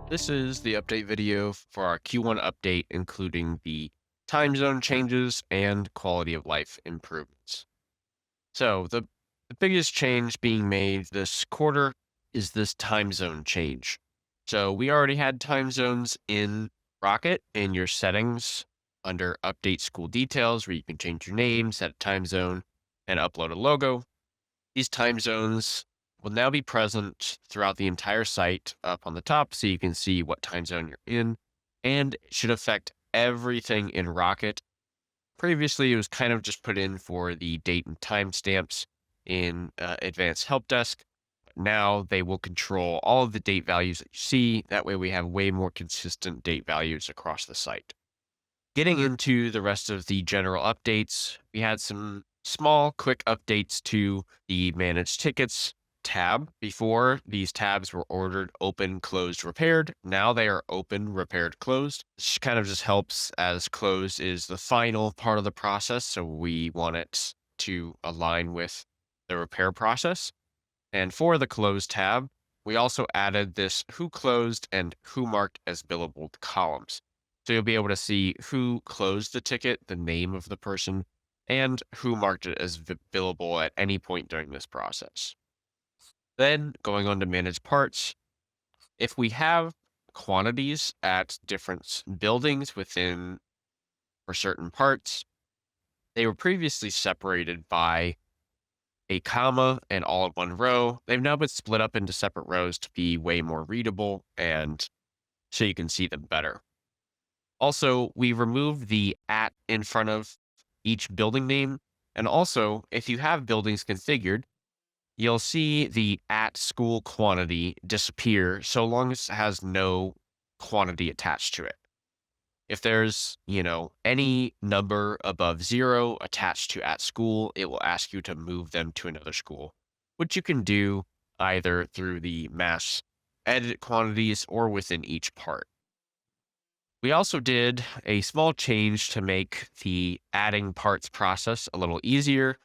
This is the update video for our Q1 update, including the time zone changes and quality of life improvements. So the biggest change being made this quarter is this time zone change. So we already had time zones in Rocket in your settings under update school details, where you can change your name, set a time zone, and upload a logo. These time zones will now be present throughout the entire site up on the top so you can see what time zone you're in, and it should affect everything in Rocket. Previously, it was kind of just put in for the date and timestamps in Advanced Help Desk. But now they will control all of the date values that you see. That way, we have way more consistent date values across the site. Getting into the rest of the general updates, we had some small, quick updates to the managed tickets tab. Before, these tabs were ordered open, closed, repaired. Now they are open, repaired, closed. This kind of just helps, as closed is the final part of the process. So we want it to align with the repair process. And for the closed tab, we also added this who closed and who marked as billable columns. So you'll be able to see who closed the ticket, the name of the person, and who marked it as billable at any point during this process. Then going on to manage parts, if we have quantities at different buildings within for certain parts, they were previously separated by a comma and all in one row. They've now been split up into separate rows to be way more readable and so you can see them better. Also, we removed the at in front of each building name. And also, if you have buildings configured, you'll see the at school quantity disappear so long as it has no quantity attached to it. If there's, any number above 0 attached to at school, it will ask you to move them to another school, which you can do either through the mass edit quantities or within each part. We also did a small change to make the adding parts process a little easier.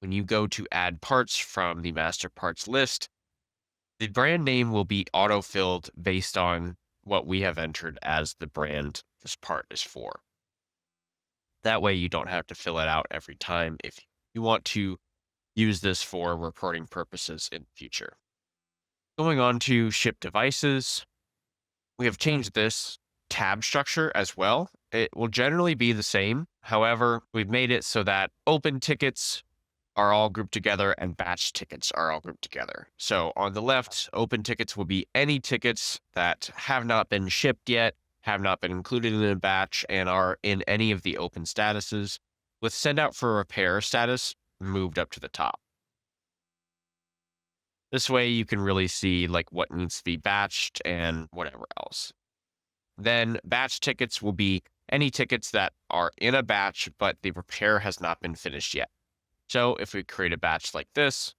When you go to add parts from the master parts list, the brand name will be auto-filled based on what we have entered as the brand this part is for. That way you don't have to fill it out every time if you want to use this for reporting purposes in the future. Going on to ship devices, we have changed this tab structure as well. It will generally be the same. However, we've made it so that open tickets are all grouped together and batch tickets are all grouped together. So on the left, open tickets will be any tickets that have not been shipped yet, have not been included in a batch, and are in any of the open statuses, with send out for repair status moved up to the top. This way you can really see like what needs to be batched and whatever else. Then batch tickets will be any tickets that are in a batch, but the repair has not been finished yet. So if we create a batch like this,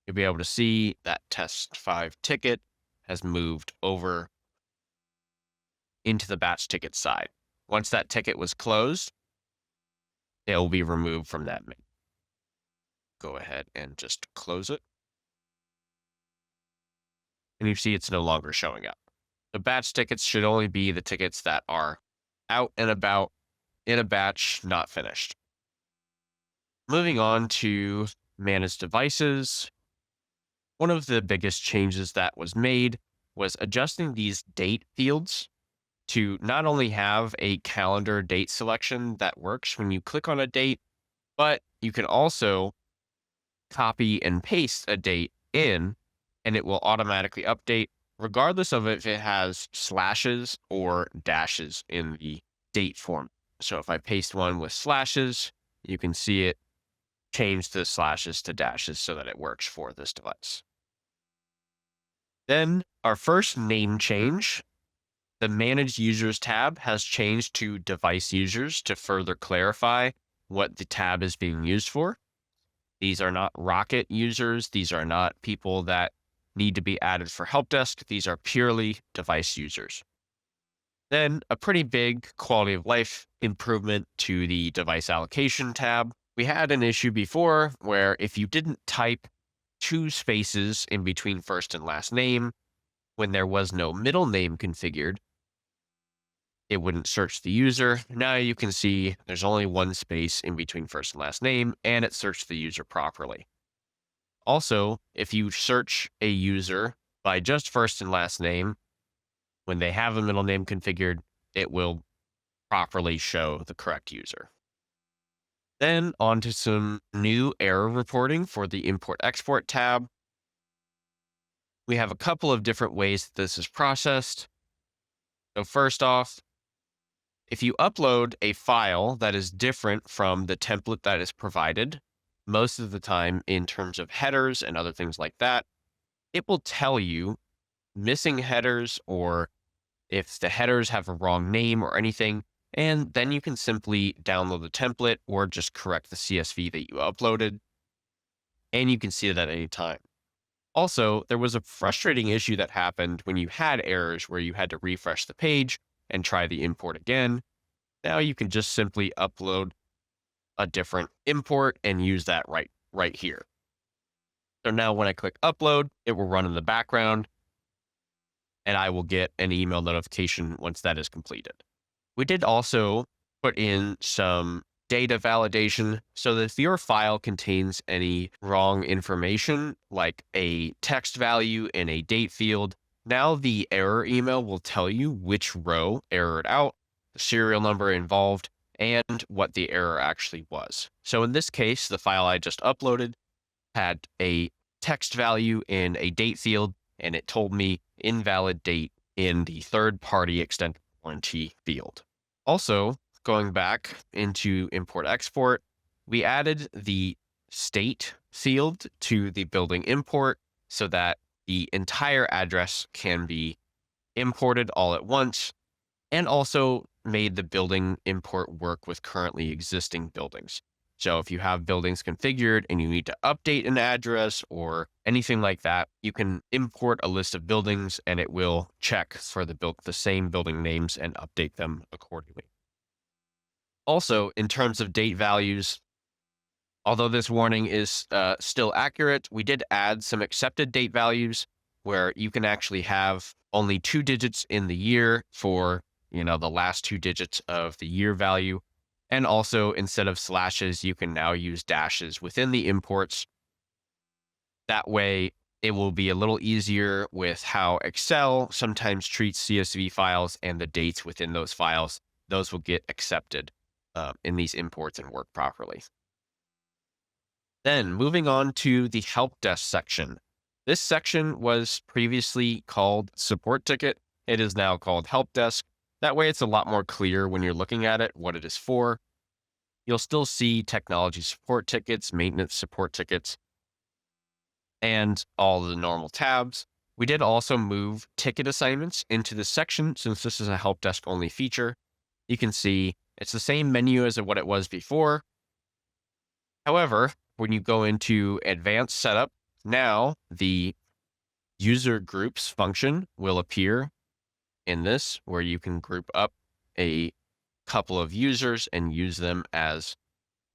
you'll be able to see that test 5 ticket has moved over into the batch ticket side. Once that ticket was closed, it will be removed from that menu. Go ahead and just close it. And you see it's no longer showing up. The batch tickets should only be the tickets that are out and about in a batch, not finished. Moving on to manage devices. One of the biggest changes that was made was adjusting these date fields to not only have a calendar date selection that works when you click on a date, but you can also copy and paste a date in and it will automatically update regardless of if it has slashes or dashes in the date form. So if I paste one with slashes, you can see it change the slashes to dashes so that it works for this device. Then our first name change, the Manage Users tab has changed to Device Users to further clarify what the tab is being used for. These are not Rocket users. These are not people that need to be added for help desk. These are purely device users. Then a pretty big quality of life improvement to the device allocation tab. We had an issue before where if you didn't type 2 spaces in between first and last name, When there was no middle name configured, it wouldn't search the user. Now you can see there's only one space in between first and last name, and it searched the user properly. Also, if you search a user by just first and last name, when they have a middle name configured, it will properly show the correct user. Then on to some new error reporting for the Import Export tab. We have a couple of different ways that this is processed. So first off, if you upload a file that is different from the template that is provided, most of the time in terms of headers and other things like that, it will tell you missing headers or if the headers have a wrong name or anything, and then you can simply download the template or just correct the CSV that you uploaded, and you can see it at any time. Also, there was a frustrating issue that happened when you had errors where you had to refresh the page and try the import again. Now you can just simply upload a different import and use that right here. So now when I click upload, it will run in the background and I will get an email notification once that is completed. We did also put in some data validation so that if your file contains any wrong information, like a text value in a date field, now the error email will tell you which row errored out, the serial number involved, and what the error actually was. So in this case, the file I just uploaded had a text value in a date field, and it told me invalid date in the third-party extended warranty field. Also, going back into import export, we added the state field to the building import so that the entire address can be imported all at once, and also made the building import work with currently existing buildings. So if you have buildings configured and you need to update an address or anything like that, you can import a list of buildings and it will check for the same building names and update them accordingly. Also, in terms of date values, although this warning is still accurate, we did add some accepted date values where you can actually have only 2 digits in the year for the last 2 digits of the year value. And also, instead of slashes, you can now use dashes within the imports. That way, it will be a little easier with how Excel sometimes treats CSV files and the dates within those files. Those will get accepted in these imports and work properly. Then, moving on to the help desk section. This section was previously called support ticket. It is now called help desk. That way, it's a lot more clear when you're looking at it, what it is for. You'll still see technology support tickets, maintenance support tickets, and all the normal tabs. We did also move ticket assignments into this section since this is a help desk only feature. You can see it's the same menu as what it was before. However, when you go into advanced setup, now the user groups function will appear in this, where you can group up a couple of users and use them as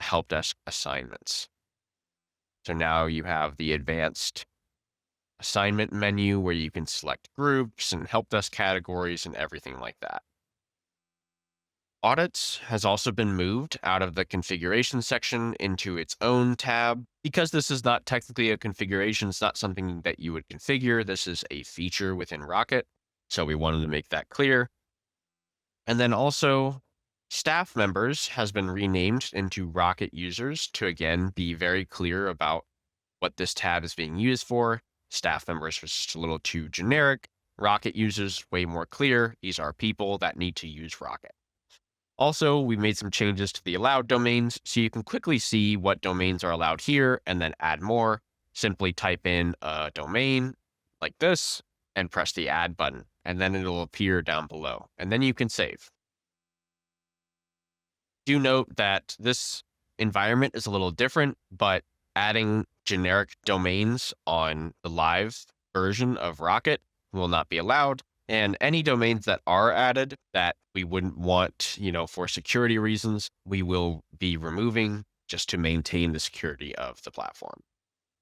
help desk assignments. So now you have the advanced assignment menu where you can select groups and help desk categories and everything like that. Audits has also been moved out of the configuration section into its own tab. Because this is not technically a configuration, it's not something that you would configure. This is a feature within Rocket. So we wanted to make that clear. And then also, staff members has been renamed into Rocket users to again be very clear about what this tab is being used for. Staff members was just a little too generic. Rocket users, way more clear. These are people that need to use Rocket. Also, we made some changes to the allowed domains, so you can quickly see what domains are allowed here and then add more. Simply type in a domain like this and press the add button, and then it'll appear down below, and then you can save. Do note that this environment is a little different, but adding generic domains on the live version of Rocket will not be allowed. And any domains that are added that we wouldn't want, for security reasons, we will be removing just to maintain the security of the platform.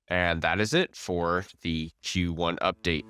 And that is it for the Q1 update.